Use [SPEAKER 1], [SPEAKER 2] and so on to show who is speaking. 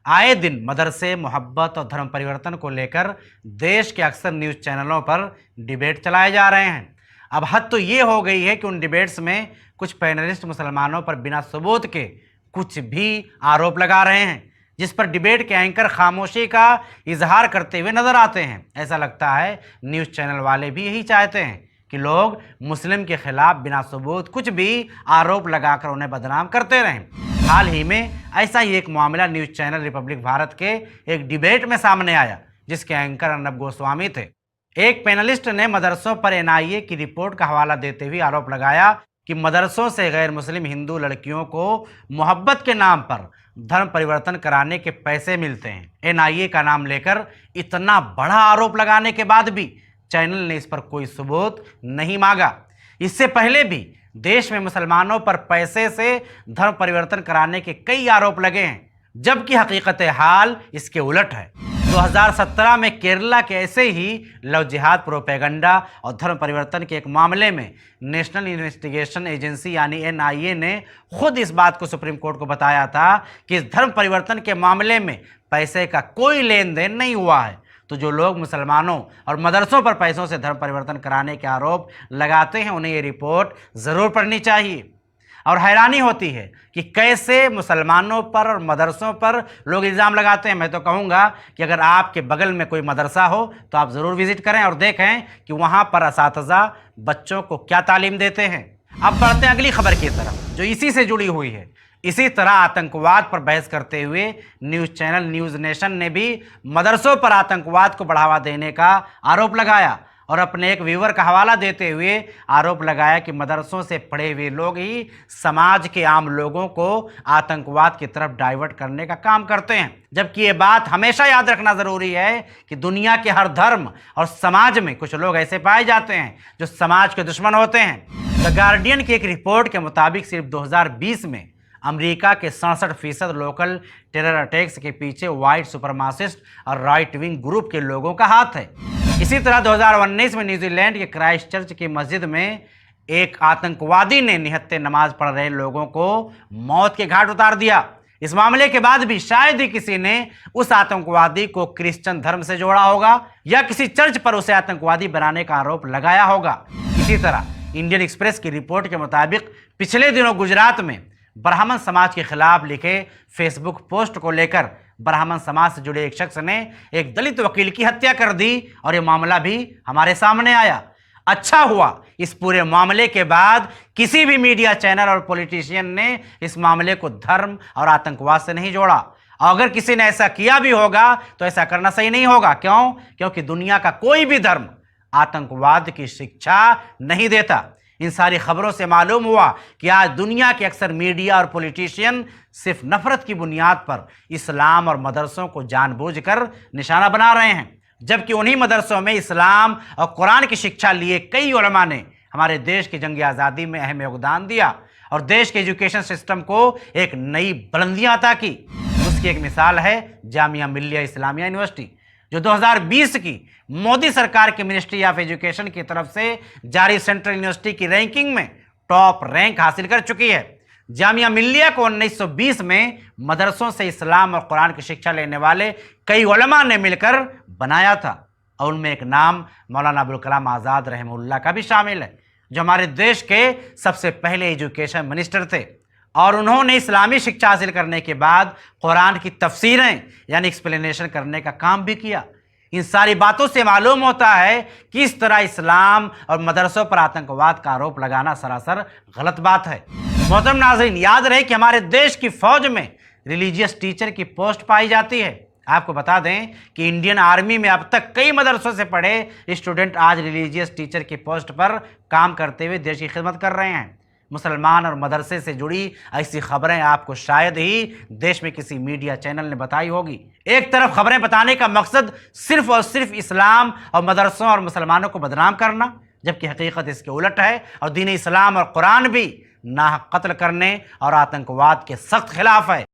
[SPEAKER 1] आए दिन मदरसे, मोहब्बत और धर्म परिवर्तन को लेकर देश के अक्सर न्यूज़ चैनलों पर डिबेट चलाए जा रहे हैं। अब हद तो ये हो गई है कि उन डिबेट्स में कुछ पैनलिस्ट मुसलमानों पर बिना सबूत के कुछ भी आरोप लगा रहे हैं, जिस पर डिबेट के एंकर खामोशी का इजहार करते हुए नजर आते हैं। ऐसा लगता है न्यूज़ चैनल वाले भी यही चाहते हैं कि लोग मुस्लिम के खिलाफ बिना सबूत कुछ भी आरोप लगाकर उन्हें बदनाम करते रहें। हाल ही में ऐसा ही एक मामला न्यूज़ चैनल रिपब्लिक भारत के एक डिबेट में सामने आया, जिसके एंकर अर्नब गोस्वामी थे। एक पैनलिस्ट ने मदरसों पर एनआईए की रिपोर्ट का हवाला देते हुए आरोप लगाया कि मदरसों से गैर मुस्लिम हिंदू लड़कियों को मोहब्बत के नाम पर धर्म परिवर्तन कराने के पैसे मिलते हैं। एनआईए का नाम लेकर इतना बड़ा आरोप लगाने के बाद भी चैनल ने इस पर कोई सबूत नहीं मांगा। इससे पहले भी देश में मुसलमानों पर पैसे से धर्म परिवर्तन कराने के कई आरोप लगे हैं, जबकि हकीकत हाल इसके उलट है। 2017 में केरला के ऐसे ही लव जिहाद प्रोपेगंडा और धर्म परिवर्तन के एक मामले में नेशनल इन्वेस्टिगेशन एजेंसी यानी एनआईए ने खुद इस बात को सुप्रीम कोर्ट को बताया था कि इस धर्म परिवर्तन के मामले में पैसे का कोई लेन देन नहीं हुआ है। तो जो लोग मुसलमानों और मदरसों पर पैसों से धर्म परिवर्तन कराने के आरोप लगाते हैं, उन्हें ये रिपोर्ट ज़रूर पढ़नी चाहिए। और हैरानी होती है कि कैसे मुसलमानों पर और मदरसों पर लोग इल्ज़ाम लगाते हैं। मैं तो कहूँगा कि अगर आपके बगल में कोई मदरसा हो तो आप ज़रूर विज़िट करें और देखें कि वहाँ पर असातिज़ा बच्चों को क्या तालीम देते हैं। अब बढ़ते हैं अगली खबर की तरफ, जो इसी से जुड़ी हुई है। इसी तरह आतंकवाद पर बहस करते हुए न्यूज़ चैनल न्यूज़ नेशन ने भी मदरसों पर आतंकवाद को बढ़ावा देने का आरोप लगाया और अपने एक व्यूअर का हवाला देते हुए आरोप लगाया कि मदरसों से पढ़े हुए लोग ही समाज के आम लोगों को आतंकवाद की तरफ डाइवर्ट करने का काम करते हैं। जबकि ये बात हमेशा याद रखना ज़रूरी है कि दुनिया के हर धर्म और समाज में कुछ लोग ऐसे पाए जाते हैं जो समाज के दुश्मन होते हैं। द गार्डियन की एक रिपोर्ट के मुताबिक सिर्फ 2020 में अमेरिका के 67% लोकल टेरर अटैक्स के पीछे वाइट सुपरमासिस्ट और राइट विंग ग्रुप के लोगों का हाथ है। इसी तरह 2019 में न्यूजीलैंड के क्राइस्ट चर्च की मस्जिद में एक आतंकवादी ने निहत्थे नमाज पढ़ रहे लोगों को मौत के घाट उतार दिया। इस मामले के बाद भी शायद ही किसी ने उस आतंकवादी को क्रिश्चियन धर्म से जोड़ा होगा या किसी चर्च पर उसे आतंकवादी बनाने का आरोप लगाया होगा। इसी तरह इंडियन एक्सप्रेस की रिपोर्ट के मुताबिक पिछले दिनों गुजरात में ब्राह्मण समाज के खिलाफ लिखे फेसबुक पोस्ट को लेकर ब्राह्मण समाज से जुड़े एक शख्स ने एक दलित वकील की हत्या कर दी और ये मामला भी हमारे सामने आया। अच्छा हुआ इस पूरे मामले के बाद किसी भी मीडिया चैनल और पॉलिटिशियन ने इस मामले को धर्म और आतंकवाद से नहीं जोड़ा। अगर किसी ने ऐसा किया भी होगा तो ऐसा करना सही नहीं होगा। क्यों? क्योंकि दुनिया का कोई भी धर्म आतंकवाद की शिक्षा नहीं देता। इन सारी खबरों से मालूम हुआ कि आज दुनिया के अक्सर मीडिया और पॉलिटिशियन सिर्फ नफरत की बुनियाद पर इस्लाम और मदरसों को जानबूझकर निशाना बना रहे हैं, जबकि उन्हीं मदरसों में इस्लाम और कुरान की शिक्षा लिए कई उलमा ने हमारे देश की जंग आज़ादी में अहम योगदान दिया और देश के एजुकेशन सिस्टम को एक नई बुलंदियां अता की। उसकी एक मिसाल है जामिया मिल्लिया इस्लामिया यूनिवर्सिटी, जो 2020 की मोदी सरकार की मिनिस्ट्री ऑफ एजुकेशन की तरफ से जारी सेंट्रल यूनिवर्सिटी की रैंकिंग में टॉप रैंक हासिल कर चुकी है। जामिया मिल्लिया को 1920 में मदरसों से इस्लाम और कुरान की शिक्षा लेने वाले कई उलमा ने मिलकर बनाया था और उनमें एक नाम मौलाना अबुल कलाम आज़ाद रहमहुल्लाह का भी शामिल है, जो हमारे देश के सबसे पहले एजुकेशन मिनिस्टर थे। और उन्होंने इस्लामी शिक्षा हासिल करने के बाद कुरान की तफसीरें यानी एक्सप्लेनेशन करने का काम भी किया। इन सारी बातों से मालूम होता है कि इस तरह इस्लाम और मदरसों पर आतंकवाद का आरोप लगाना सरासर गलत बात है। मोहतरम नाज़रीन, याद रहे कि हमारे देश की फौज में रिलीजियस टीचर की पोस्ट पाई जाती है। आपको बता दें कि इंडियन आर्मी में अब तक कई मदरसों से पढ़े स्टूडेंट आज रिलीजियस टीचर की पोस्ट पर काम करते हुए देश की खिदमत कर रहे हैं। मुसलमान और मदरसे से जुड़ी ऐसी खबरें आपको शायद ही देश में किसी मीडिया चैनल ने बताई होगी। एक तरफ खबरें बताने का मकसद सिर्फ और सिर्फ इस्लाम और मदरसों और मुसलमानों को बदनाम करना, जबकि हकीकत इसके उलट है और दीन इस्लाम और कुरान भी नाहक कत्ल करने और आतंकवाद के सख्त खिलाफ है।